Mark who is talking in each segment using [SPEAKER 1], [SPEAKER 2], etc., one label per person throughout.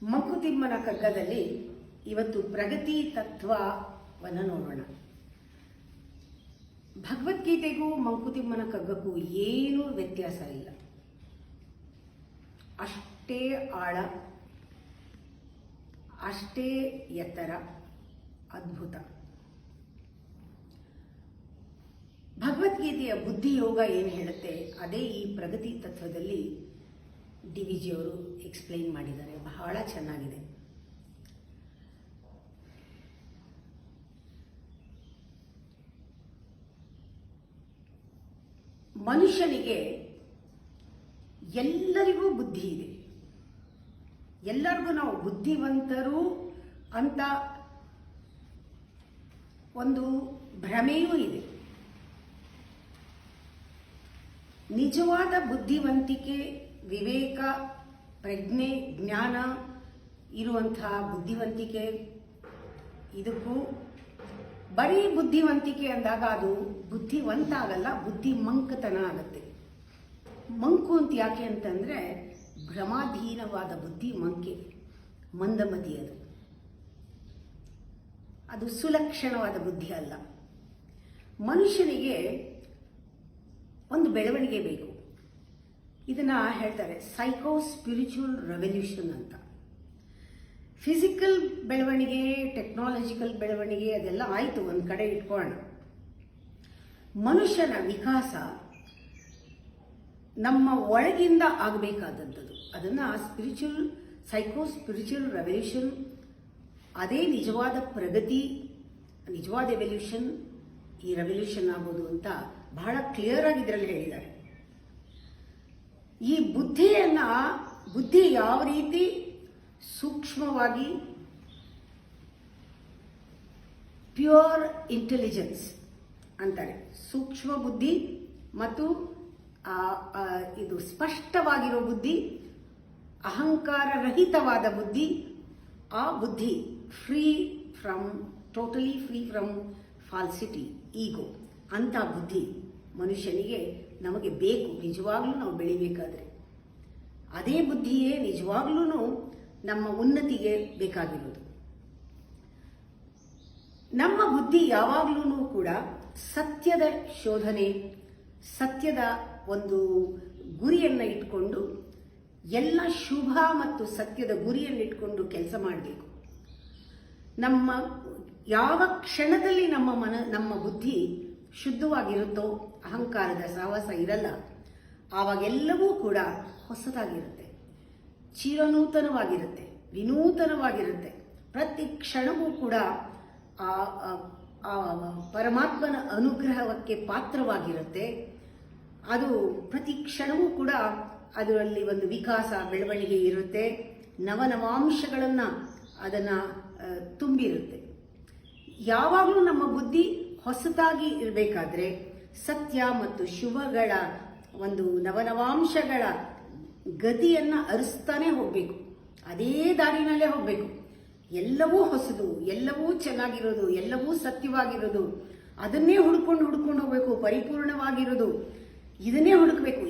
[SPEAKER 1] ಮಂಕುತಿಮ್ಮನ ಕಗ್ಗದಲ್ಲಿ ಇವತ್ತು ಪ್ರಗತಿ ತತ್ವವನ್ನು ನೋಡೋಣ. ಭಗವದ್ಗೀತೆಗೂ ಮಂಕುತಿಮ್ಮನ ಕಗ್ಗಕ್ಕೂ ಏನೂ ವ್ಯತ್ಯಾಸ ಇಲ್ಲ. ಅಷ್ಟೇ ಆಳ, ಅಷ್ಟೇ ಎತ್ತರ, ಅದ್ಭುತ. ಭಗವದ್ಗೀತೆಯ ಬುದ್ಧಿಯೋಗ ಏನು ಹೇಳುತ್ತೆ ಅದೇ ಈ ಪ್ರಗತಿ ತತ್ವದಲ್ಲಿ DVG ಅವರು ಎಕ್ಸ್ಪ್ಲೈನ್ ಮಾಡಿದ್ದಾರೆ. ಬಹಳ ಚೆನ್ನಾಗಿದೆ. ಮನುಷ್ಯನಿಗೆ ಎಲ್ಲರಿಗೂ ಬುದ್ಧಿ ಇದೆ. ಎಲ್ಲರಿಗೂ ನಾವು ಬುದ್ಧಿವಂತರು ಅಂತ ಒಂದು ಭ್ರಮೆಯೂ ಇದೆ. ನಿಜವಾದ ಬುದ್ಧಿವಂತಿಕೆ, ವಿವೇಕ, ಪ್ರಜ್ಞೆ, ಜ್ಞಾನ ಇರುವಂತಹ ಬುದ್ಧಿವಂತಿಕೆ, ಇದಕ್ಕೂ ಬರೀ ಬುದ್ಧಿವಂತಿಕೆ ಅಂದಾಗ ಅದು ಬುದ್ಧಿವಂತ ಆಗಲ್ಲ, ಬುದ್ಧಿಮಂಕತನ ಆಗುತ್ತೆ. ಮಂಕು ಅಂತ ಯಾಕೆ ಅಂತಂದರೆ ಭ್ರಮಾಧೀನವಾದ ಬುದ್ಧಿ ಮಂಕೆ, ಮಂದಮತಿ. ಅದು ಸುಲಕ್ಷಣವಾದ ಬುದ್ಧಿ ಅಲ್ಲ. ಮನುಷ್ಯನಿಗೆ ಒಂದು ಬೆಳವಣಿಗೆ ಬೇಕು. ಇದನ್ನ ಹೇಳ್ತಾರೆ ಸೈಕೋ ಸ್ಪಿರಿಚುವಲ್ ರೆವಲ್ಯೂಷನ್ ಅಂತ. ಫಿಸಿಕಲ್ ಬೆಳವಣಿಗೆ, ಟೆಕ್ನಾಲಜಿಕಲ್ ಬೆಳವಣಿಗೆ ಅದೆಲ್ಲ ಆಯಿತು, ಒಂದು ಕಡೆ ಇಟ್ಕೊಳ್ಳೋಣ. ಮನುಷ್ಯನ ವಿಕಾಸ ನಮ್ಮ ಒಳಗಿಂದ ಆಗಬೇಕಾದದ್ದು. ಅದನ್ನು ಸೈಕೋ ಸ್ಪಿರಿಚುವಲ್ ರೆವಲ್ಯೂಷನ್, ಅದೇ ನಿಜವಾದ ಪ್ರಗತಿ, ನಿಜವಾದ ಎವಲ್ಯೂಷನ್. ಈ ರೆವಲ್ಯೂಷನ್ ಆಗೋದು ಅಂತ ಬಹಳ ಕ್ಲಿಯರ್ ಆಗಿ ಇದರಲ್ಲಿ ಹೇಳಿದ್ದಾರೆ. ಈ ಬುದ್ಧಿ ಯಾವ ರೀತಿ ಸೂಕ್ಷ್ಮವಾಗಿ ಪ್ಯೂರ್ ಇಂಟೆಲಿಜೆನ್ಸ್ ಅಂತಾರೆ. ಸೂಕ್ಷ್ಮ ಬುದ್ಧಿ ಮತ್ತು ಇದು ಸ್ಪಷ್ಟವಾಗಿರೋ ಬುದ್ಧಿ, ಅಹಂಕಾರ ರಹಿತವಾದ ಬುದ್ಧಿ, ಆ ಬುದ್ಧಿ ಟೋಟಲಿ ಫ್ರೀ ಫ್ರಮ್ ಫಾಲ್ಸಿಟಿ, ಈಗೋ ಅಂತ ಬುದ್ಧಿ ಮನುಷ್ಯನಿಗೆ ನಮಗೆ ಬೇಕು. ನಿಜವಾಗ್ಲೂ ನಾವು ಬೆಳಿಬೇಕಾದ್ರೆ ಅದೇ ಬುದ್ಧಿಯೇ ನಿಜವಾಗ್ಲೂ ನಮ್ಮ ಉನ್ನತಿಗೆ ಬೇಕಾಗಿರೋದು. ನಮ್ಮ ಬುದ್ಧಿ ಯಾವಾಗ್ಲೂ ಕೂಡ ಸತ್ಯದ ಶೋಧನೆ, ಸತ್ಯದ ಒಂದು ಗುರಿಯನ್ನು ಇಟ್ಕೊಂಡು, ಎಲ್ಲ ಶುಭ ಮತ್ತು ಸತ್ಯದ ಗುರಿಯನ್ನು ಇಟ್ಕೊಂಡು ಕೆಲಸ ಮಾಡಬೇಕು. ಯಾವ ಕ್ಷಣದಲ್ಲಿ ನಮ್ಮ ಬುದ್ಧಿ ಶುದ್ಧವಾಗಿರುತ್ತೋ, ಅಹಂಕಾರದ ಸಹವಾಸ ಇರಲ್ಲ, ಆವಾಗೆಲ್ಲವೂ ಕೂಡ ಹೊಸದಾಗಿರುತ್ತೆ, ಚಿರನೂತನವಾಗಿರುತ್ತೆ, ವಿನೂತನವಾಗಿರುತ್ತೆ. ಪ್ರತಿ ಕ್ಷಣವೂ ಕೂಡ ಆ ಪರಮಾತ್ಮನ ಅನುಗ್ರಹಕ್ಕೆ ಪಾತ್ರವಾಗಿರುತ್ತೆ. ಅದು ಪ್ರತಿ ಕ್ಷಣವೂ ಕೂಡ ಅದರಲ್ಲಿ ಒಂದು ವಿಕಾಸ, ಬೆಳವಣಿಗೆ ಇರುತ್ತೆ. ನವನವಾಂಶಗಳನ್ನು ಅದನ್ನು ತುಂಬಿರುತ್ತೆ. ಯಾವಾಗಲೂ ನಮ್ಮ ಬುದ್ಧಿ ಹೊಸದಾಗಿ ಇರಬೇಕಾದ್ರೆ ಸತ್ಯ ಮತ್ತು ಶುಭಗಳ ಒಂದು ನವನವಾಂಶಗಳ ಗತಿಯನ್ನು ಅರಿಸ್ತಾನೆ ಹೋಗಬೇಕು. ಅದೇ ದಾರಿನಲ್ಲೇ ಹೋಗಬೇಕು. ಎಲ್ಲವೂ ಹೊಸದು, ಎಲ್ಲವೂ ಚೆನ್ನಾಗಿರೋದು, ಎಲ್ಲವೂ ಸತ್ಯವಾಗಿರೋದು, ಅದನ್ನೇ ಹುಡ್ಕೊಂಡು ಹೋಗಬೇಕು. ಪರಿಪೂರ್ಣವಾಗಿರೋದು ಇದನ್ನೇ ಹುಡುಕಬೇಕು.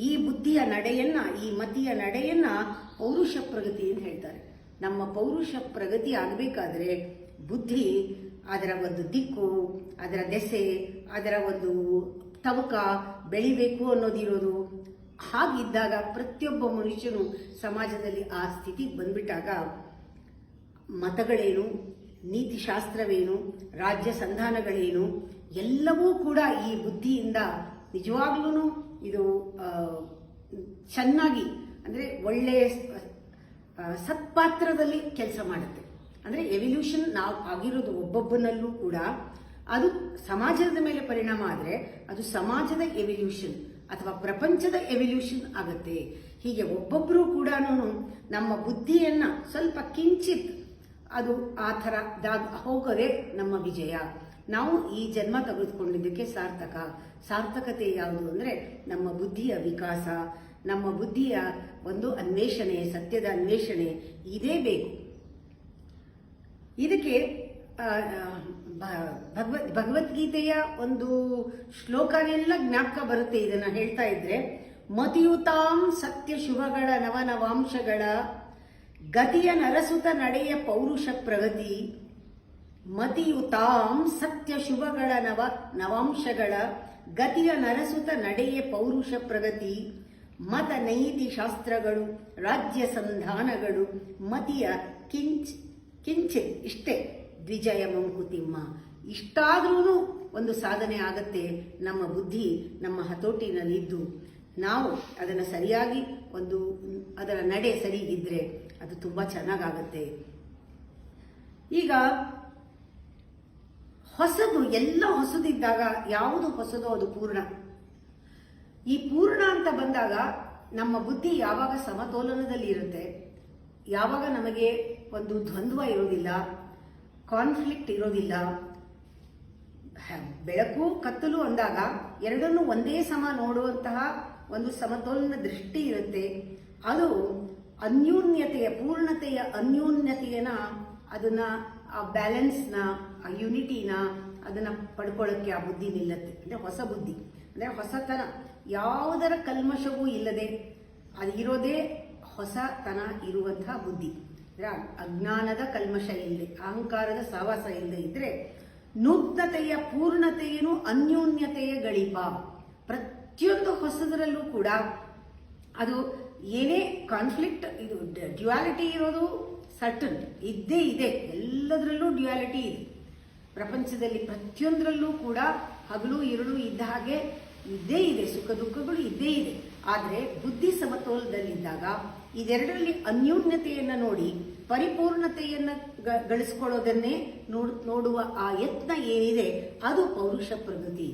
[SPEAKER 1] ಈ ಬುದ್ಧಿಯ ನಡೆಯನ್ನ, ಈ ಮತಿಯ ನಡೆಯನ್ನ ಪೌರುಷ ಪ್ರಗತಿ ಅಂತ ಹೇಳ್ತಾರೆ. ನಮ್ಮ ಪೌರುಷ ಪ್ರಗತಿ ಆಗಬೇಕಾದ್ರೆ ಬುದ್ಧಿ ಅದರ ಒಂದು ದಿಕ್ಕು, ಅದರ ದೆಸೆ, ಅದರ ಒಂದು ತವಕ ಬೆಳಿಬೇಕು ಅನ್ನೋದಿರೋದು. ಹಾಗಿದ್ದಾಗ ಪ್ರತಿಯೊಬ್ಬ ಮನುಷ್ಯನು ಸಮಾಜದಲ್ಲಿ ಆ ಸ್ಥಿತಿಗೆ ಬಂದ್ಬಿಟ್ಟಾಗ ಮತಗಳೇನು, ನೀತಿಶಾಸ್ತ್ರವೇನು, ರಾಜ್ಯ ಸಂಧಾನಗಳೇನು, ಎಲ್ಲವೂ ಕೂಡ ಈ ಬುದ್ಧಿಯಿಂದ ನಿಜವಾಗ್ಲೂ ಇದು ಚೆನ್ನಾಗಿ, ಅಂದರೆ ಒಳ್ಳೆಯ ಸತ್ಪಾತ್ರದಲ್ಲಿ ಕೆಲಸ ಮಾಡುತ್ತೆ. ಅಂದರೆ ಎವಲ್ಯೂಷನ್ ನಾವು ಆಗಿರೋದು ಒಬ್ಬೊಬ್ಬನಲ್ಲೂ ಕೂಡ ಅದು ಸಮಾಜದ ಮೇಲೆ ಪರಿಣಾಮ ಆದರೆ ಅದು ಸಮಾಜದ ಎವಲ್ಯೂಷನ್ ಅಥವಾ ಪ್ರಪಂಚದ ಎವಲ್ಯೂಷನ್ ಆಗುತ್ತೆ. ಹೀಗೆ ಒಬ್ಬೊಬ್ಬರು ಕೂಡ ನಮ್ಮ ಬುದ್ಧಿಯನ್ನ ಸ್ವಲ್ಪ ಕಿಂಚಿತ್ ಅದು ಆ ಥರ ಹೋಗೋದೇ ನಮ್ಮ ವಿಜಯ. ನಾವು ಈ ಜನ್ಮ ತೆಗೆದುಕೊಂಡಿದ್ದಕ್ಕೆ ಸಾರ್ಥಕತೆ ಯಾವುದು ಅಂದರೆ ನಮ್ಮ ಬುದ್ಧಿಯ ವಿಕಾಸ, ನಮ್ಮ ಬುದ್ಧಿಯ ಒಂದು ಅನ್ವೇಷಣೆ, ಸತ್ಯದ ಅನ್ವೇಷಣೆ ಇದೇ ಬೇಕು. ಇದಕ್ಕೆ ಭಗವದ್ಗೀತೆಯ ಒಂದು ಶ್ಲೋಕನೆಲ್ಲ ಜ್ಞಾಪಕ ಬರುತ್ತೆ. ಇದನ್ನ ಹೇಳ್ತಾ ಇದ್ರೆ ಮತಿಯುತಾಂ ಸತ್ಯ ಶುಭಗಳ ನವನವಾಂಶಗಳ ಗತಿಯ ನರಸುತ ನಡೆಯ ಪೌರುಷ ಪ್ರಗತಿ. ಮತಿಯುತಾಂ ಸತ್ಯ ಶುಭಗಳ ನವಾಂಶಗಳ ಗತಿಯ ನರಸುತ ನಡೆಯ ಪೌರುಷ ಪ್ರಗತಿ. ಮತ ನೈತಿ ಶಾಸ್ತ್ರಗಳು ರಾಜ್ಯ ಸಂಧಾನಗಳು ಮತಿಯ ಕಿಂಚಿತ್ ಇಷ್ಟೇ ದ್ವಿಜಯ ಮಂಕುತಿಮ್ಮ. ಇಷ್ಟಾದ್ರೂ ಒಂದು ಸಾಧನೆ ಆಗತ್ತೆ. ನಮ್ಮ ಬುದ್ಧಿ ನಮ್ಮ ಹತೋಟಿನಲ್ಲಿದ್ದು ನಾವು ಅದನ್ನು ಸರಿಯಾಗಿ ಅದರ ನಡೆ ಸರಿ ಇದ್ರೆ ಅದು ತುಂಬ ಚೆನ್ನಾಗಾಗತ್ತೆ. ಈಗ ಹೊಸದು ಎಲ್ಲ ಹೊಸದಿದ್ದಾಗ ಯಾವುದು ಹೊಸದೋ ಅದು ಪೂರ್ಣ. ಈ ಪೂರ್ಣ ಅಂತ ಬಂದಾಗ ನಮ್ಮ ಬುದ್ಧಿ ಯಾವಾಗ ಸಮತೋಲನದಲ್ಲಿ ಇರುತ್ತೆ, ಯಾವಾಗ ನಮಗೆ ಒಂದು ದ್ವಂದ್ವ ಇರೋದಿಲ್ಲ, ಕಾನ್ಫ್ಲಿಕ್ಟ್ ಇರೋದಿಲ್ಲ. ಬೆಳಕು ಕತ್ತಲು ಅಂದಾಗ ಎರಡನ್ನೂ ಒಂದೇ ಸಮ ನೋಡುವಂತಹ ಒಂದು ಸಮತೋಲನ ದೃಷ್ಟಿ ಇರುತ್ತೆ. ಅದು ಅನ್ಯೂನ್ಯತೆಯ ಪೂರ್ಣತೆಯ ಅನ್ಯೂನ್ಯತೆಯನ್ನ ಅದನ್ನ ಆ ಬ್ಯಾಲೆನ್ಸ್ನ ಆ ಯುನಿಟಿನ ಅದನ್ನ ಪಡ್ಕೊಳ್ಳೋಕ್ಕೆ ಆ ಬುದ್ಧಿ ನಿಲ್ಲತ್ತೆ. ಅಂದರೆ ಹೊಸ ಬುದ್ಧಿ, ಅಂದರೆ ಹೊಸತನ, ಯಾವುದರ ಕಲ್ಮಶವೂ ಇಲ್ಲದೆ ಅದು ಇರೋದೇ ಹೊಸತನ ಇರುವಂತಹ ಬುದ್ಧಿ. ಅಂದರೆ ಅಜ್ಞಾನದ ಕಲ್ಮಶ ಇಲ್ಲದೆ, ಅಹಂಕಾರದ ಸಹವಾಸ ಇಲ್ಲದೆ ಇದ್ರೆ ನೂತನತೆಯ ಪೂರ್ಣತೆಯನ್ನು ಅನ್ಯೂನ್ಯತೆಯ ಗಳಿಪ. ಪ್ರತಿಯೊಂದು ಹೊಸದರಲ್ಲೂ ಕೂಡ ಅದು ಏನೇ ಕಾನ್ಫ್ಲಿಕ್ಟ್, ಇದು ಡ್ಯುಯಾಲಿಟಿ ಇರೋದು ಸರ್ಟನ್ ಇದ್ದೇ ಇದೆ. ಎಲ್ಲದರಲ್ಲೂ ಡ್ಯುಯಾಲಿಟಿ ಇದೆ. ಪ್ರಪಂಚದಲ್ಲಿ ಪ್ರತಿಯೊಂದರಲ್ಲೂ ಕೂಡ ಹಗಲು ഇരുಳು ಇದ್ದ ಹಾಗೆ ಇದ್ದೇ ಇದೆ, ಸುಖ ದುಃಖಗಳು ಇದ್ದೇ ಇದೆ. ಆದರೆ ಬುದ್ಧಿ ಸಮತೋಲನದಲ್ಲಿದ್ದಾಗ ಇದೆರಡರಲ್ಲಿ ಅನ್ಯೂನ್ಯತೆಯನ್ನು ನೋಡಿ ಪರಿಪೂರ್ಣತೆಯನ್ನು ಗಳಿಸ್ಕೊಳ್ಳೋದನ್ನೇ ನೋಡುವ ಆ ಯತ್ನ ಏನಿದೆ ಅದು ಪೌರುಷ ಪ್ರಗತಿ.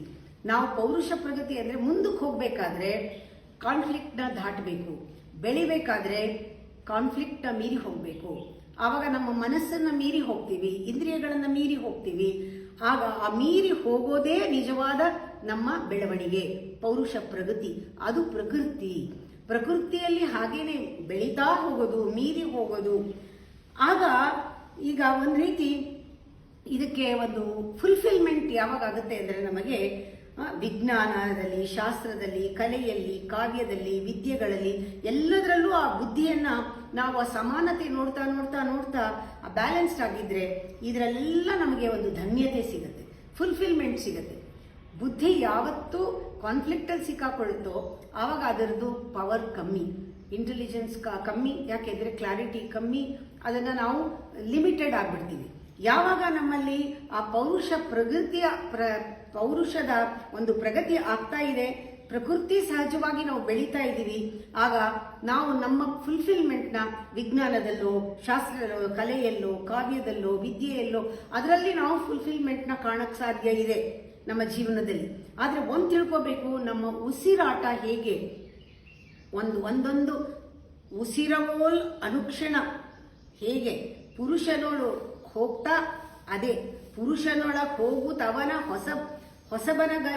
[SPEAKER 1] ನಾವು ಪೌರುಷ ಪ್ರಗತಿ ಅಂದರೆ ಮುಂದಕ್ಕೆ ಹೋಗಬೇಕಾದ್ರೆ ಕಾನ್ಫ್ಲಿಕ್ಟ್ನ ದಾಟಬೇಕು, ಬೆಳಿಬೇಕಾದ್ರೆ ಕಾನ್ಫ್ಲಿಕ್ಟ್ನ ಮೀರಿ ಹೋಗಬೇಕು. ಆವಾಗ ನಮ್ಮ ಮನಸ್ಸನ್ನು ಮೀರಿ ಹೋಗ್ತೀವಿ, ಇಂದ್ರಿಯಗಳನ್ನು ಮೀರಿ ಹೋಗ್ತೀವಿ. ಆಗ ಆ ಮೀರಿ ಹೋಗೋದೇ ನಿಜವಾದ ನಮ್ಮ ಬೆಳವಣಿಗೆ, ಪೌರುಷ ಪ್ರಗತಿ. ಅದು ಪ್ರಕೃತಿಯಲ್ಲಿ ಹಾಗೇನೆ ಬೆಳೀತಾ ಹೋಗೋದು, ಮೀರಿ ಹೋಗೋದು. ಆಗ ಈಗ ಒಂದು ರೀತಿ ಇದಕ್ಕೆ ಒಂದು ಫುಲ್ಫಿಲ್ಮೆಂಟ್ ಯಾವಾಗ ಆಗುತ್ತೆ ಅಂದರೆ ನಮಗೆ ವಿಜ್ಞಾನದಲ್ಲಿ, ಶಾಸ್ತ್ರದಲ್ಲಿ, ಕಲೆಯಲ್ಲಿ, ಕಾವ್ಯದಲ್ಲಿ, ವಿದ್ಯೆಗಳಲ್ಲಿ ಎಲ್ಲದರಲ್ಲೂ ಆ ಬುದ್ಧಿಯನ್ನ ನಾವು ಆ ಸಮಾನತೆ ನೋಡ್ತಾ ನೋಡ್ತಾ ನೋಡ್ತಾ ಆ ಬ್ಯಾಲೆನ್ಸ್ಡ್ ಆಗಿದ್ರೆ ಇದರೆಲ್ಲ ನಮಗೆ ಒಂದು ಧನ್ಯತೆ ಸಿಗುತ್ತೆ, ಫುಲ್ಫಿಲ್ಮೆಂಟ್ ಸಿಗುತ್ತೆ. ಬುದ್ಧಿ ಯಾವತ್ತೂ ಕಾನ್ಫ್ಲಿಕ್ಟಲ್ಲಿ ಸಿಕ್ಕಾಕೊಳ್ಳುತ್ತೋ ಆವಾಗ ಅದರದ್ದು ಪವರ್ ಕಮ್ಮಿ, ಇಂಟೆಲಿಜೆನ್ಸ್ ಕಮ್ಮಿ. ಯಾಕೆಂದರೆ ಕ್ಲಾರಿಟಿ ಕಮ್ಮಿ, ಅದನ್ನು ನಾವು ಲಿಮಿಟೆಡ್ ಆಗಿಬಿಡ್ತೀವಿ. ಯಾವಾಗ ನಮ್ಮಲ್ಲಿ ಆ ಪೌರುಷದ ಒಂದು ಪ್ರಗತಿ ಆಗ್ತಾ ಇದೆ, ಪ್ರಕೃತಿ ಸಹಜವಾಗಿ ನಾವು ಬೆಳೀತಾ ಇದ್ದೀವಿ, ಆಗ ನಾವು ನಮ್ಮ ಫುಲ್ಫಿಲ್ಮೆಂಟ್ನ ವಿಜ್ಞಾನದಲ್ಲೋ, ಶಾಸ್ತ್ರದಲ್ಲೋ, ಕಲೆಯಲ್ಲೋ, ಕಾವ್ಯದಲ್ಲೋ, ವಿದ್ಯೆಯಲ್ಲೋ ಅದರಲ್ಲಿ ನಾವು ಫುಲ್ಫಿಲ್ಮೆಂಟ್ನ ಕಾಣಕ್ಕೆ ಸಾಧ್ಯ ಇದೆ ನಮ್ಮ ಜೀವನದಲ್ಲಿ. ಆದರೆ ಒಂದು ತಿಳ್ಕೋಬೇಕು, ನಮ್ಮ ಉಸಿರಾಟ ಹೇಗೆ, ಒಂದೊಂದು ಉಸಿರವೋಲ್ ಅನುಕ್ಷಣ ಹೇಗೆ ಪುರುಷನೋಳು ಹೋಗ್ತಾ ಅದೇ ಪುರುಷನೊಳಗೆ ಹೋಗುತ್ತವನ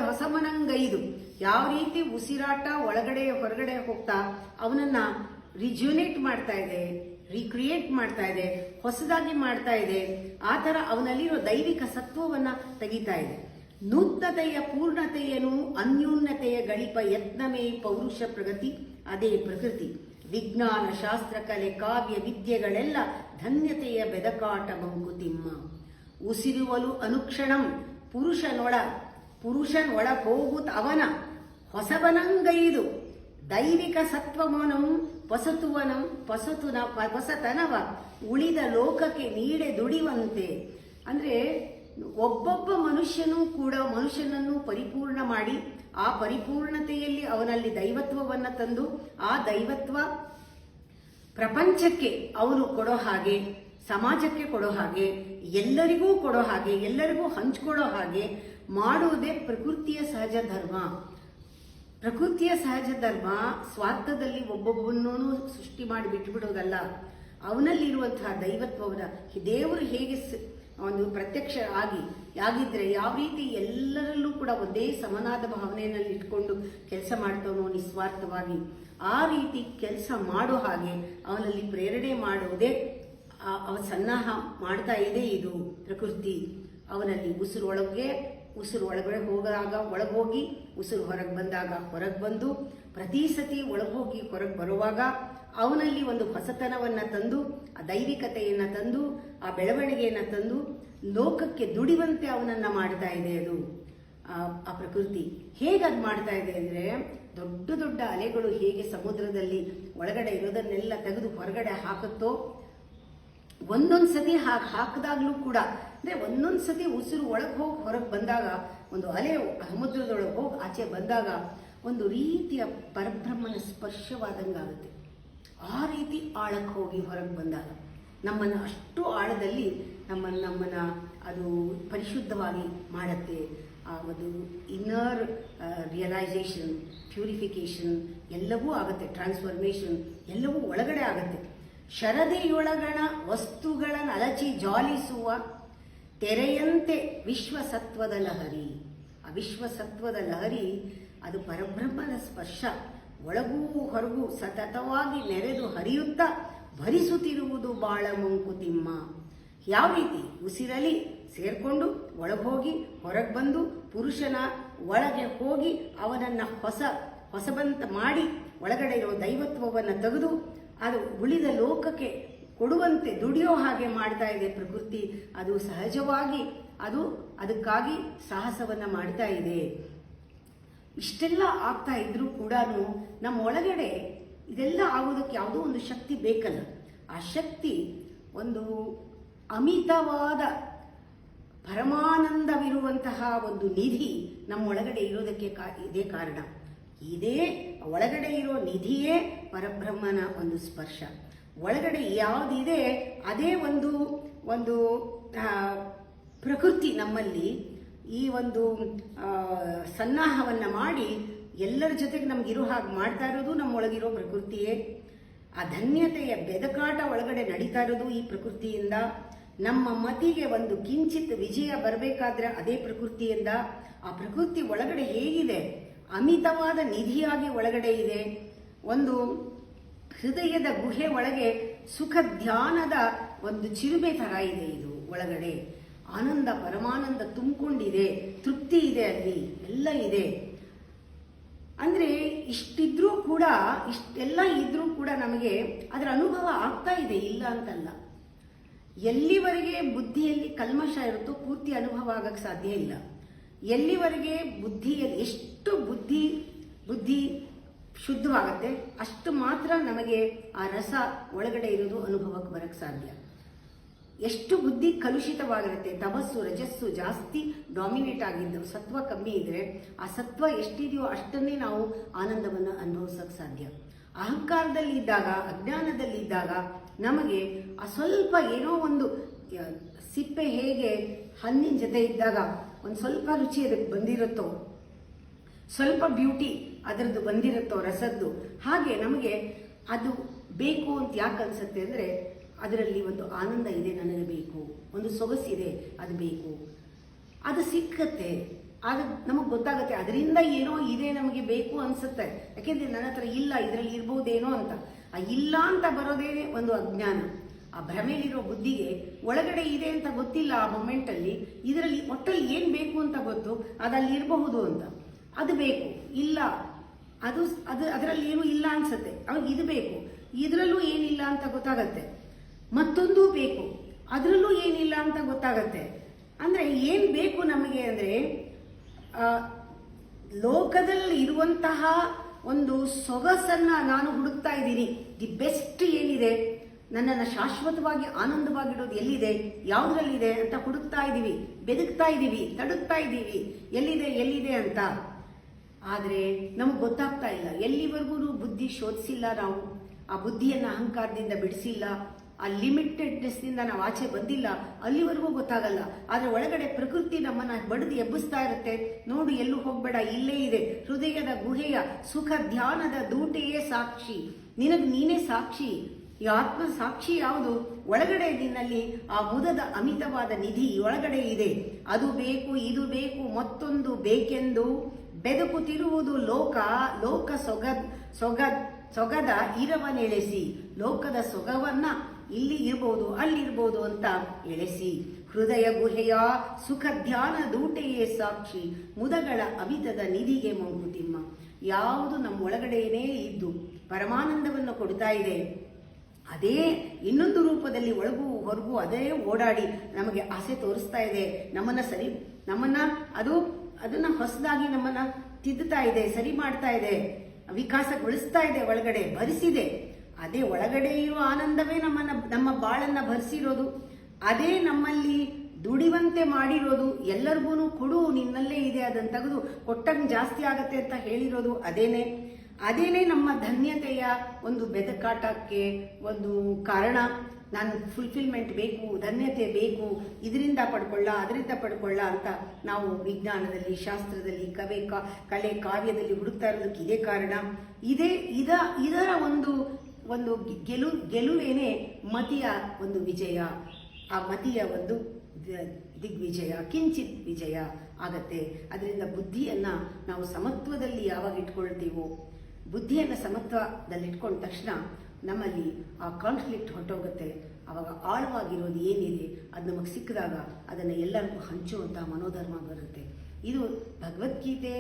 [SPEAKER 1] ಹೊಸಮನಂಗೈದು ಯಾವ ರೀತಿ ಉಸಿರಾಟ ಒಳಗಡೆ ಹೊರಗಡೆ ಹೋಗ್ತಾ ಅವನನ್ನ ರಿಜ್ಯೂನೇಟ್ ಮಾಡ್ತಾ ಇದೆ, ರೀಕ್ರಿಯೇಟ್ ಮಾಡ್ತಾ ಇದೆ, ಹೊಸದಾಗಿ ಮಾಡ್ತಾ ಇದೆ. ಆ ಥರ ಅವನಲ್ಲಿರೋ ದೈವಿಕ ಸತ್ವವನ್ನ ತೆಗಿತಾ ಇದೆ. ನೂತನತೆಯ ಪೂರ್ಣತೆಯನ್ನು ಅನ್ಯೂನ್ಯತೆಯ ಗಳಿಪ ಯತ್ನವೇ ಪೌರುಷ ಪ್ರಗತಿ, ಅದೇ ಪ್ರಕೃತಿ. ವಿಜ್ಞಾನ, ಶಾಸ್ತ್ರ, ಕಲೆ, ಕಾವ್ಯ, ವಿದ್ಯೆಗಳೆಲ್ಲ ಧನ್ಯತೆಯ ಬೆದಕಾಟ ಮಂಕುತಿಮ್ಮ. ಉಸಿರುವಲು ಅನುಕ್ಷಣಂ ಪುರುಷನೊಳ ಹೋಗುತ್ತ ಅವನ ಹೊಸಬನಂಗೈದು ದೈವಿಕ ಸತ್ವಮನಂ ಹೊಸತನವ ಉಳಿದ ಲೋಕಕ್ಕೆ ನೀಡೆ ದುಡಿವಂತೆ. ಅಂದ್ರೆ ಒಬ್ಬೊಬ್ಬ ಮನುಷ್ಯನನ್ನು ಪರಿಪೂರ್ಣ ಮಾಡಿ ಆ ಪರಿಪೂರ್ಣತೆಯಲ್ಲಿ ಅವನಲ್ಲಿ ದೈವತ್ವವನ್ನು ತಂದು ಆ ದೈವತ್ವ ಪ್ರಪಂಚಕ್ಕೆ ಅವನು ಕೊಡೋ ಹಾಗೆ, ಸಮಾಜಕ್ಕೆ ಕೊಡೋ ಹಾಗೆ, ಎಲ್ಲರಿಗೂ ಕೊಡೋ ಹಾಗೆ, ಎಲ್ಲರಿಗೂ ಹಂಚ್ಕೊಡೋ ಹಾಗೆ ಮಾಡುವುದೇ ಪ್ರಕೃತಿಯ ಸಹಜ ಧರ್ಮ. ಪ್ರಕೃತಿಯ ಸಹಜ ಧರ್ಮ ಸ್ವಾರ್ಥದಲ್ಲಿ ಒಬ್ಬೊಬ್ಬನೂ ಸೃಷ್ಟಿ ಮಾಡಿ ಬಿಟ್ಟುಬಿಡೋದಲ್ಲ. ಅವನಲ್ಲಿರುವಂತಹ ದೈವತ್ವವನ್ನು ದೇವರು ಹೇಗೆ ಒಂದು ಪ್ರತ್ಯಕ್ಷ ಆಗಿದ್ರೆ ಯಾವ ರೀತಿ ಎಲ್ಲರಲ್ಲೂ ಕೂಡ ಒಂದೇ ಸಮನಾದ ಭಾವನೆಯಲ್ಲಿ ಇಟ್ಕೊಂಡು ಕೆಲಸ ಮಾಡ್ತಾನೋ ನಿಸ್ವಾರ್ಥವಾಗಿ, ಆ ರೀತಿ ಕೆಲಸ ಮಾಡೋ ಹಾಗೆ ಅವನಲ್ಲಿ ಪ್ರೇರಣೆ ಮಾಡುವುದೇ ಸನ್ನಾಹ ಮಾಡ್ತಾ ಇದೆ ಇದು ಪ್ರಕೃತಿ. ಅವನಲ್ಲಿ ಉಸಿರು ಒಳಗಡೆ ಹೋದಾಗ ಒಳಗೋಗಿ, ಉಸಿರು ಹೊರಗೆ ಬಂದಾಗ ಹೊರಗೆ ಬಂದು ಪ್ರತಿ ಸತಿ ಒಳಗೋಗಿ ಹೊರಗೆ ಬರುವಾಗ ಅವನಲ್ಲಿ ಒಂದು ಹೊಸತನವನ್ನು ತಂದು, ಆ ದೈವಿಕತೆಯನ್ನು ತಂದು, ಆ ಬೆಳವಣಿಗೆಯನ್ನು ತಂದು ಲೋಕಕ್ಕೆ ದುಡಿವಂತೆ ಅವನನ್ನು ಮಾಡ್ತಾ ಇದೆ. ಅದು ಆ ಪ್ರಕೃತಿ ಹೇಗೆ ಅದು ಮಾಡ್ತಾ ಇದೆ ಅಂದರೆ, ದೊಡ್ಡ ದೊಡ್ಡ ಅಲೆಗಳು ಹೇಗೆ ಸಮುದ್ರದಲ್ಲಿ ಒಳಗಡೆ ಇರೋದನ್ನೆಲ್ಲ ತೆಗೆದು ಹೊರಗಡೆ ಹಾಕುತ್ತೋ, ಒಂದೊಂದು ಸತಿ ಹಾಕಿದಾಗ್ಲೂ ಕೂಡ, ಅಂದರೆ ಒಂದೊಂದು ಸತಿ ಉಸಿರು ಒಳಗೆ ಹೋಗಿ ಹೊರಗೆ ಬಂದಾಗ, ಒಂದು ಅಲೆ ಸಮುದ್ರದೊಳಗೆ ಹೋಗಿ ಆಚೆ ಬಂದಾಗ ಒಂದು ರೀತಿಯ ಪರಬ್ರಹ್ಮನ ಸ್ಪರ್ಶವಾದಂಗಾಗುತ್ತೆ. ಆ ರೀತಿ ಆಳಕ್ಕೆ ಹೋಗಿ ಹೊರಗೆ ಬಂದಾಗ ನಮ್ಮನ್ನು ಅಷ್ಟು ಆಳದಲ್ಲಿ ನಮ್ಮನ್ನು ಅದು ಪರಿಶುದ್ಧವಾಗಿ ಮಾಡುತ್ತೆ. ಆ ಒಂದು ಇನ್ನರ್ ರಿಯಲೈಸೇಷನ್, ಪ್ಯೂರಿಫಿಕೇಶನ್ ಎಲ್ಲವೂ ಆಗುತ್ತೆ, ಟ್ರಾನ್ಸ್ಫಾರ್ಮೇಷನ್ ಎಲ್ಲವೂ ಒಳಗಡೆ ಆಗುತ್ತೆ. ಶರದೆಯೊಳಗಣ ವಸ್ತುಗಳನ್ನು ಅಲಚಿ ಜಾಲಿಸುವ ತೆರೆಯಂತೆ ವಿಶ್ವಸತ್ವದ ಲಹರಿ. ಆ ವಿಶ್ವಸತ್ವದ ಲಹರಿ ಅದು ಪರಬ್ರಹ್ಮನ ಸ್ಪರ್ಶ, ಒಳಗೂ ಹೊರಗೂ ಸತತವಾಗಿ ನೆರೆದು ಹರಿಯುತ್ತಾ ಭರಿಸುತ್ತಿರುವುದು ಬಾಳ ಮಂಕುತಿಮ್ಮ. ಯಾವ ರೀತಿ ಉಸಿರಲಿ ಸೇರ್ಕೊಂಡು ಒಳಗೋಗಿ ಹೊರಗೆ ಬಂದು ಪುರುಷನ ಒಳಗೆ ಹೋಗಿ ಅವನನ್ನು ಹೊಸಬಂತ ಮಾಡಿ ಒಳಗಡೆ ಇರೋ ದೈವತ್ವವನ್ನು ತೆಗೆದು ಅದು ಉಳಿದ ಲೋಕಕ್ಕೆ ಕೊಡುವಂತೆ ದುಡಿಯೋ ಹಾಗೆ ಮಾಡ್ತಾ ಇದೆ ಪ್ರಕೃತಿ. ಅದು ಸಹಜವಾಗಿ ಅದಕ್ಕಾಗಿ ಸಾಹಸವನ್ನು ಮಾಡ್ತಾ ಇದೆ. ಇಷ್ಟೆಲ್ಲ ಆಗ್ತಾ ಇದ್ರೂ ಕೂಡ ನಮ್ಮ ಒಳಗಡೆ ಇದೆಲ್ಲ ಆಗೋದಕ್ಕೆ ಯಾವುದೋ ಒಂದು ಶಕ್ತಿ ಬೇಕಲ್ಲ. ಆ ಶಕ್ತಿ ಒಂದು ಅಮಿತವಾದ ಪರಮಾನಂದವಿರುವಂತಹ ಒಂದು ನಿಧಿ ನಮ್ಮ ಒಳಗಡೆ ಇರೋದಕ್ಕೆ ಇದೇ ಕಾರಣ. ಇದೇ ಒಳಗಡೆ ಇರೋ ನಿಧಿಯೇ ಪರಬ್ರಹ್ಮನ ಒಂದು ಸ್ಪರ್ಶ. ಒಳಗಡೆ ಯಾವುದಿದೆ ಅದೇ ಒಂದು ಪ್ರಕೃತಿ ನಮ್ಮಲ್ಲಿ ಈ ಒಂದು ಸನ್ನಾಹವನ್ನು ಮಾಡಿ ಎಲ್ಲರ ಜೊತೆಗೆ ನಮಗಿರೋ ಹಾಗೆ ಮಾಡ್ತಾ ಇರೋದು ನಮ್ಮೊಳಗಿರೋ ಪ್ರಕೃತಿಯೇ. ಆ ಧನ್ಯತೆಯ ಬೆದಕಾಟ ಒಳಗಡೆ ನಡೀತಾ ಇರೋದು ಈ ಪ್ರಕೃತಿಯಿಂದ. ನಮ್ಮ ಮತಿಗೆ ಒಂದು ಕಿಂಚಿತ್ ವಿಜಯ ಬರಬೇಕಾದ್ರೆ ಅದೇ ಪ್ರಕೃತಿಯಿಂದ. ಆ ಪ್ರಕೃತಿ ಒಳಗಡೆ ಹೇಗಿದೆ, ಅಮಿತವಾದ ನಿಧಿಯಾಗಿ ಒಳಗಡೆ ಇದೆ. ಒಂದು ಹೃದಯದ ಗುಹೆ ಒಳಗೆ ಸುಖ ಧ್ಯಾನದ ಒಂದು ಚಿರುಬೆ ತರ ಇದೆ. ಇದು ಒಳಗಡೆ ಆನಂದ, ಪರಮಾನಂದ ತುಂಬಿಕೊಂಡಿದೆ, ತೃಪ್ತಿ ಇದೆ, ಅಲ್ಲಿ ಎಲ್ಲ ಇದೆ. ಅಂದ್ರೆ ಇಷ್ಟೆಲ್ಲ ಇದ್ರೂ ಕೂಡ ನಮಗೆ ಅದರ ಅನುಭವ ಆಗ್ತಾ ಇದೆ, ಇಲ್ಲ ಅಂತಲ್ಲ. ಎಲ್ಲಿವರೆಗೆ ಬುದ್ಧಿಯಲ್ಲಿ ಕಲ್ಮಶ ಇರುತ್ತೋ ಪೂರ್ತಿ ಅನುಭವ ಆಗಕ್ಕೆ ಸಾಧ್ಯ ಇಲ್ಲ. ಎಲ್ಲಿವರೆಗೆ ಬುದ್ಧಿಯಲ್ಲಿ ಎಷ್ಟು ಬುದ್ಧಿ ಶುದ್ಧವಾಗತ್ತೆ ಅಷ್ಟು ಮಾತ್ರ ನಮಗೆ ಆ ರಸ ಒಳಗಡೆ ಇರೋದು ಅನುಭವಕ್ಕೆ ಬರಕ್ಕೆ ಸಾಧ್ಯ. ಎಷ್ಟು ಬುದ್ಧಿ ಕಲುಷಿತವಾಗಿರುತ್ತೆ, ತಪಸ್ಸು ರಜಸ್ಸು ಜಾಸ್ತಿ ಡಾಮಿನೇಟ್ ಆಗಿದ್ದು, ಸತ್ವ ಕಮ್ಮಿ ಇದ್ರೆ ಆ ಸತ್ವ ಎಷ್ಟಿದೆಯೋ ಅಷ್ಟನ್ನೇ ನಾವು ಆನಂದವನ್ನು ಅನುಭವಿಸಕ್ಕೆ ಸಾಧ್ಯ. ಅಹಂಕಾರದಲ್ಲಿದ್ದಾಗ, ಅಜ್ಞಾನದಲ್ಲಿದ್ದಾಗ ನಮಗೆ ಆ ಸ್ವಲ್ಪ ಏನೋ ಒಂದು ಸಿಪ್ಪೆ ಹೇಗೆ ಹಣ್ಣಿನ ಜೊತೆ ಇದ್ದಾಗ ಒಂದು ಸ್ವಲ್ಪ ರುಚಿ ಅದಕ್ಕೆ ಬಂದಿರುತ್ತೋ, ಸ್ವಲ್ಪ ಬ್ಯೂಟಿ ಅದರದ್ದು ಬಂದಿರುತ್ತೋ ರಸದ್ದು, ಹಾಗೆ ನಮಗೆ ಅದು ಬೇಕು ಅಂತ ಯಾಕೆ ಅನ್ಸುತ್ತೆ ಅಂದರೆ ಅದರಲ್ಲಿ ಒಂದು ಆನಂದ ಇದೆ, ನನಗೆ ಬೇಕು, ಒಂದು ಸೊಗಸಿದೆ, ಅದು ಬೇಕು, ಅದು ಸಿಕ್ಕತ್ತೆ, ಅದು ನಮಗೆ ಗೊತ್ತಾಗುತ್ತೆ. ಅದರಿಂದ ಏನೋ ಇದೆ ನಮಗೆ ಬೇಕು ಅನ್ಸುತ್ತೆ. ಯಾಕೆಂದ್ರೆ ನನ್ನ ಹತ್ರ ಇಲ್ಲ, ಇದರಲ್ಲಿ ಇರ್ಬೋದೇನೋ ಅಂತ. ಆ ಇಲ್ಲ ಅಂತ ಬರೋದೇ ಒಂದು ಅಜ್ಞಾನ. ಆ ಭ್ರಮೆಯಲ್ಲಿರೋ ಬುದ್ಧಿಗೆ ಒಳಗಡೆ ಇದೆ ಅಂತ ಗೊತ್ತಿಲ್ಲ ಆ ಮೊಮೆಂಟಲ್ಲಿ, ಇದರಲ್ಲಿ ಒಟ್ಟಲ್ಲಿ ಏನು ಬೇಕು ಅಂತ ಗೊತ್ತು, ಅದಲ್ಲಿ ಇರಬಹುದು ಅಂತ. ಅದು ಬೇಕು, ಇಲ್ಲ ಅದು ಅದರಲ್ಲಿ ಏನು ಇಲ್ಲ ಅನ್ಸುತ್ತೆ, ಅವಾಗ ಇದು ಬೇಕು, ಇದರಲ್ಲೂ ಏನಿಲ್ಲ ಅಂತ ಗೊತ್ತಾಗತ್ತೆ. ಮತ್ತೊಂದು ಬೇಕು, ಅದರಲ್ಲೂ ಏನಿಲ್ಲ ಅಂತ ಗೊತ್ತಾಗತ್ತೆ. ಅಂದ್ರೆ ಏನ್ ಬೇಕು ನಮಗೆ ಅಂದ್ರೆ ಲೋಕದಲ್ಲಿ ಇರುವಂತಹ ಒಂದು ಸೊಗಸನ್ನ ನಾನು ಹುಡುಕ್ತಾ ಇದ್ದೀನಿ. ದಿ ಬೆಸ್ಟ್ ಏನಿದೆ, ನನ್ನನ್ನು ಶಾಶ್ವತವಾಗಿ ಆನಂದವಾಗಿಡೋದು ಎಲ್ಲಿದೆ, ಯಾವುದ್ರಲ್ಲಿದೆ ಅಂತ ಹುಡುಕ್ತಾ ಇದ್ದೀವಿ, ಬೆದಕ್ತಾ ಇದ್ದೀವಿ, ತಡುತ್ತಾ ಇದ್ದೀವಿ, ಎಲ್ಲಿದೆ ಅಂತ. ಆದರೆ ನಮಗೆ ಗೊತ್ತಾಗ್ತಾ ಇಲ್ಲ. ಎಲ್ಲಿವರೆಗೂ ಬುದ್ಧಿ ಶೋಧಿಸಿಲ್ಲ, ನಾವು ಆ ಬುದ್ಧಿಯನ್ನು ಅಹಂಕಾರದಿಂದ ಬಿಡಿಸಿಲ್ಲ, ಆ ಲಿಮಿಟೆಡ್ನೆಸ್ನಿಂದ ನಾವು ಆಚೆ ಬಂದಿಲ್ಲ, ಅಲ್ಲಿವರೆಗೂ ಗೊತ್ತಾಗಲ್ಲ. ಆದರೆ ಒಳಗಡೆ ಪ್ರಕೃತಿ ನಮ್ಮನ್ನ ಬಡಿದು ಎಬ್ಬಿಸ್ತಾ ಇರುತ್ತೆ. ನೋಡು, ಎಲ್ಲೂ ಹೋಗ್ಬೇಡ, ಇಲ್ಲೇ ಇದೆ, ಹೃದಯದ ಗುಹೆಯ ಸುಖ ಧ್ಯಾನದ ದೂಟೆಯೇ ಸಾಕ್ಷಿ, ನಿನಗೆ ನೀನೇ ಸಾಕ್ಷಿ. ಈ ಆತ್ಮ ಸಾಕ್ಷಿ ಯಾವುದು? ಒಳಗಡೆ ನಿನ್ನಲ್ಲಿ ಆ ಮುದದ ಅಮಿತವಾದ ನಿಧಿ ಒಳಗಡೆ ಇದೆ. ಅದು ಬೇಕು, ಇದು ಬೇಕು, ಮತ್ತೊಂದು ಬೇಕೆಂದು ಬೆದಕುತ್ತಿರುವುದು ಲೋಕ ಸೊಗದ ಇರವನೆಳೆಸಿ, ಲೋಕದ ಸೊಗವನ್ನ ಇಲ್ಲಿ ಇರ್ಬೋದು, ಅಲ್ಲಿರ್ಬೋದು ಅಂತ ಎಳೆಸಿ, ಹೃದಯ ಗುಹೆಯ ಸುಖ ಧ್ಯಾನ ದೂಟೆಯೇ ಸಾಕ್ಷಿ, ಮುದಗಳ ಅಮಿತದ ನಿಧಿಗೆ ಮಂಕುತಿಮ್ಮ. ಯಾವುದು ನಮ್ಮ ಒಳಗಡೆಯೇ ಇದ್ದು ಪರಮಾನಂದವನ್ನು ಕೊಡ್ತಾ ಇದೆ, ಅದೇ ಇನ್ನೊಂದು ರೂಪದಲ್ಲಿ ಒಳಗೂ ಹೊರಗೂ ಅದೇ ಓಡಾಡಿ ನಮಗೆ ಆಸೆ ತೋರಿಸ್ತಾ ಇದೆ, ನಮ್ಮನ್ನ ಅದನ್ನ ಹೊಸದಾಗಿ ನಮ್ಮನ್ನ ತಿದ್ದುತ್ತಾ ಇದೆ, ಸರಿ ಮಾಡ್ತಾ ಇದೆ, ವಿಕಾಸಗೊಳಿಸ್ತಾ ಇದೆ, ಒಳಗಡೆ ಭರಿಸಿದೆ. ಅದೇ ಒಳಗಡೆ ಇರೋ ಆನಂದವೇ ನಮ್ಮ ಬಾಳನ್ನ ಭರಿಸಿರೋದು, ಅದೇ ನಮ್ಮಲ್ಲಿ ದುಡಿವಂತೆ ಮಾಡಿರೋದು. ಎಲ್ಲರಿಗೂ ಕೊಡು, ನಿನ್ನಲ್ಲೇ ಇದೆ, ಅದನ್ನು ತೆಗೆದು ಕೊಟ್ಟಂಗೆ ಜಾಸ್ತಿ ಆಗತ್ತೆ ಅಂತ ಹೇಳಿರೋದು ಅದೇನೇ ನಮ್ಮ ಧನ್ಯತೆಯ ಒಂದು ಬೆದಕಾಟಕ್ಕೆ ಒಂದು ಕಾರಣ. ನಾನು ಫುಲ್ಫಿಲ್ಮೆಂಟ್ ಬೇಕು, ಧನ್ಯತೆ ಬೇಕು, ಇದರಿಂದ ಅದರಿಂದ ಪಡ್ಕೊಳ್ಳ ಅಂತ ನಾವು ವಿಜ್ಞಾನದಲ್ಲಿ, ಶಾಸ್ತ್ರದಲ್ಲಿ, ಕಲೆ ಕಾವ್ಯದಲ್ಲಿ ಹುಡುಕ್ತಾ ಇರೋದಕ್ಕೆ ಇದೇ ಕಾರಣ. ಇದರ ಒಂದು ಗೆಲುವೇನೆ ಮತಿಯ ಒಂದು ವಿಜಯ. ಆ ಮತಿಯ ಒಂದು ದಿಗ್ವಿಜಯ, ಕಿಂಚಿತ್ ವಿಜಯ ಆಗತ್ತೆ. ಅದರಿಂದ ಬುದ್ಧಿಯನ್ನ ನಾವು ಸಮತ್ವದಲ್ಲಿ ಯಾವಾಗ ಇಟ್ಕೊಳ್ತೀವೋ, ಬುದ್ಧಿಯನ್ನು ಸಮತ್ವದಲ್ಲಿ ಇಟ್ಕೊಂಡ ತಕ್ಷಣ ನಮ್ಮಲ್ಲಿ ಆ ಕಾನ್ಫ್ಲಿಕ್ಟ್ ಹೊರಟೋಗುತ್ತೆ. ಆವಾಗ ಆಳವಾಗಿರೋದು ಏನಿದೆ ಅದು ನಮಗೆ ಸಿಕ್ಕಿದಾಗ ಅದನ್ನು ಎಲ್ಲರಿಗೂ ಹಂಚುವಂತಹ ಮನೋಧರ್ಮ ಬರುತ್ತೆ. ಇದು ಭಗವದ್ಗೀತೆ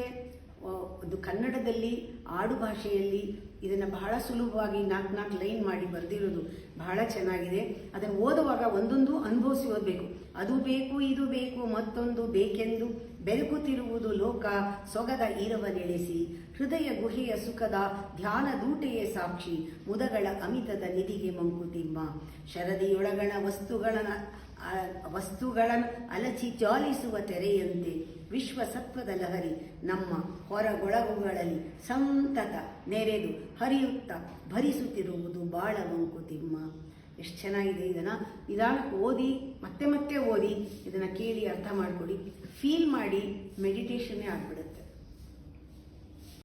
[SPEAKER 1] ಒಂದು ಕನ್ನಡದಲ್ಲಿ ಆಡು ಭಾಷೆಯಲ್ಲಿ ಇದನ್ನು ಬಹಳ ಸುಲಭವಾಗಿ 4 ಲೈನ್ ಮಾಡಿ ಬರೆದಿರೋದು ಬಹಳ ಚೆನ್ನಾಗಿದೆ. ಅದನ್ನು ಓದುವಾಗ ಒಂದೊಂದು ಅನುಭವಿಸಿ ಓದಬೇಕು. ಅದು ಬೇಕು, ಇದು ಬೇಕು, ಮತ್ತೊಂದು ಬೇಕೆಂದು ಬೆಳಕುತ್ತಿರುವುದು ಲೋಕ ಸೊಗದ ಈರವನೆಳೆಸಿ, ಹೃದಯ ಗುಹೆಯ ಸುಖದ ಧ್ಯಾನ ದೂಟೆಯೇ ಸಾಕ್ಷಿ, ಮುದಗಳ ಅಮಿತದ ನಿಧಿಗೆ ಮಂಕುತಿಮ್ಮ, ಶರದಿಯೊಳಗಣ ವಸ್ತುಗಳ ಅಲಚಿ ಚಾಲಿಸುವ ತೆರೆಯಂತೆ, ವಿಶ್ವ ಸತ್ವದ ಲಹರಿ ನಮ್ಮ ಹೊರಗೊಳಗುಗಳಲ್ಲಿ ಸಂತತ ನೆರೆದು ಹರಿಯುತ್ತಾ ಭರಿಸುತ್ತಿರುವುದು ಬಾಳ ಮಂಕುತಿಮ್ಮ. ಎಷ್ಟು ಚೆನ್ನಾಗಿದೆ. ಇದನ್ನು ನಿಧಾನಕ್ಕೆ ಓದಿ, ಮತ್ತೆ ಓದಿ, ಇದನ್ನು ಕೇಳಿ ಅರ್ಥ ಮಾಡ್ಕೊಳ್ಳಿ, ಫೀಲ್ ಮಾಡಿ, ಮೆಡಿಟೇಷನ್ನೇ ಆಗ್ಬಿಡುತ್ತೆ.